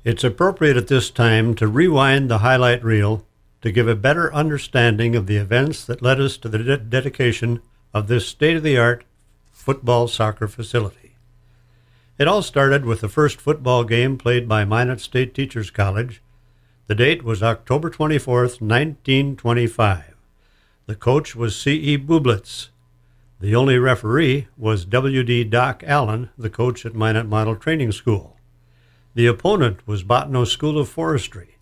It's appropriate at this time to rewind the highlight reel to give a better understanding of the events that led us to the dedication of this state-of-the-art football soccer facility. It all started with the first football game played by Minot State Teachers College. The date was October 24th, 1925. The coach was C.E. Bublitz. The only referee was W.D. Doc Allen, the coach at Minot Model Training School. The opponent was Bottineau School of Forestry,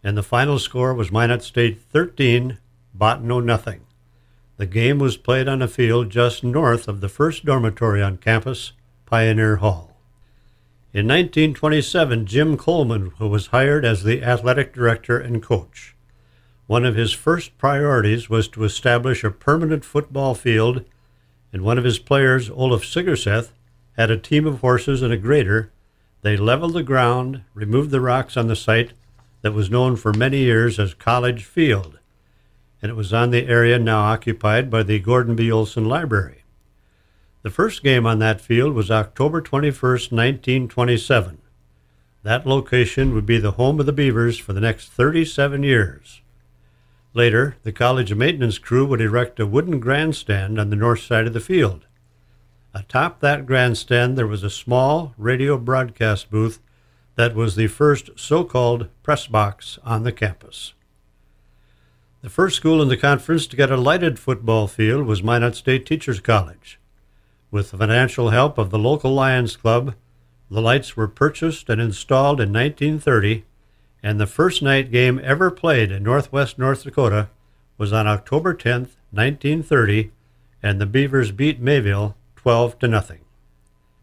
and the final score was Minot State 13, Bottineau nothing. The game was played on a field just north of the first dormitory on campus, Pioneer Hall. In 1927, Jim Coleman was hired as the athletic director and coach. One of his first priorities was to establish a permanent football field, and one of his players, Olaf Sigerseth, had a team of horses and a grader. They leveled the ground, removed the rocks on the site that was known for many years as College Field, and it was on the area now occupied by the Gordon B. Olson Library. The first game on that field was October 21st, 1927. That location would be the home of the Beavers for the next 37 years. Later, the college maintenance crew would erect a wooden grandstand on the north side of the field. Atop that grandstand, there was a small radio broadcast booth that was the first so-called press box on the campus. The first school in the conference to get a lighted football field was Minot State Teachers College. With the financial help of the local Lions Club, the lights were purchased and installed in 1930, and the first night game ever played in northwest North Dakota was on October 10th, 1930, and the Beavers beat Mayville 12-0.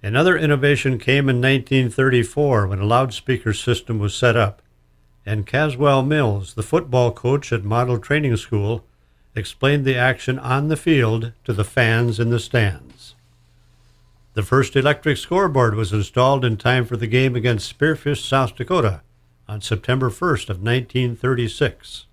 Another innovation came in 1934 when a loudspeaker system was set up, and Caswell Mills, the football coach at Model Training School, explained the action on the field to the fans in the stands. The first electric scoreboard was installed in time for the game against Spearfish, South Dakota, on September 1st of 1936.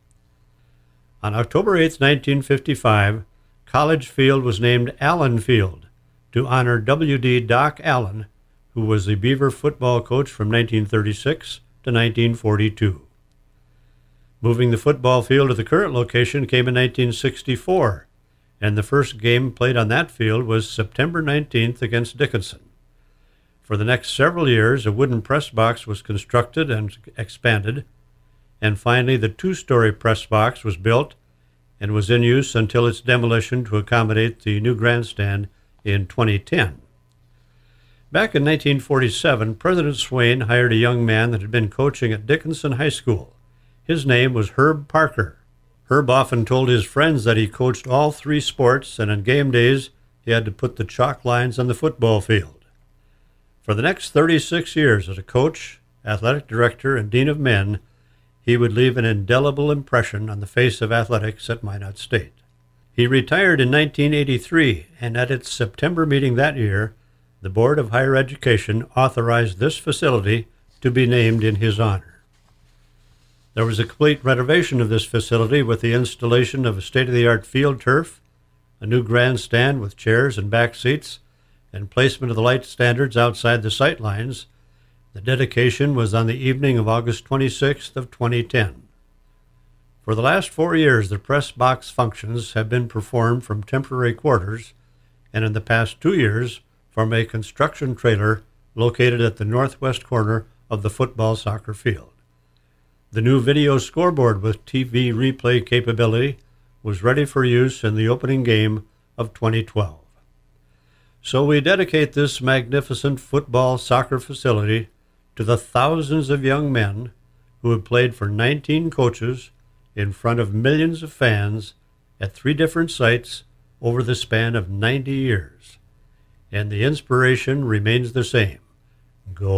On October 8, 1955, College Field was named Allen Field to honor W.D. Doc Allen, who was the Beaver football coach from 1936 to 1942. Moving the football field to the current location came in 1964, and the first game played on that field was September 19th against Dickinson. For the next several years, a wooden press box was constructed and expanded, and finally the two-story press box was built and was in use until its demolition to accommodate the new grandstand in 2010. Back in 1947, President Swain hired a young man that had been coaching at Dickinson High School. His name was Herb Parker. Herb often told his friends that he coached all three sports, and on game days he had to put the chalk lines on the football field. For the next 36 years as a coach, athletic director, and dean of men, he would leave an indelible impression on the face of athletics at Minot State. He retired in 1983, and at its September meeting that year, the Board of Higher Education authorized this facility to be named in his honor. There was a complete renovation of this facility with the installation of a state-of-the-art field turf, a new grandstand with chairs and back seats, and placement of the light standards outside the sight lines. The dedication was on the evening of August 26th of 2010. For the last 4 years, the press box functions have been performed from temporary quarters, and in the past 2 years from a construction trailer located at the northwest corner of the football soccer field. The new video scoreboard with TV replay capability was ready for use in the opening game of 2012. So we dedicate this magnificent football soccer facility to the thousands of young men who have played for 19 coaches in front of millions of fans at 3 different sites over the span of 90 years. And the inspiration remains the same. Go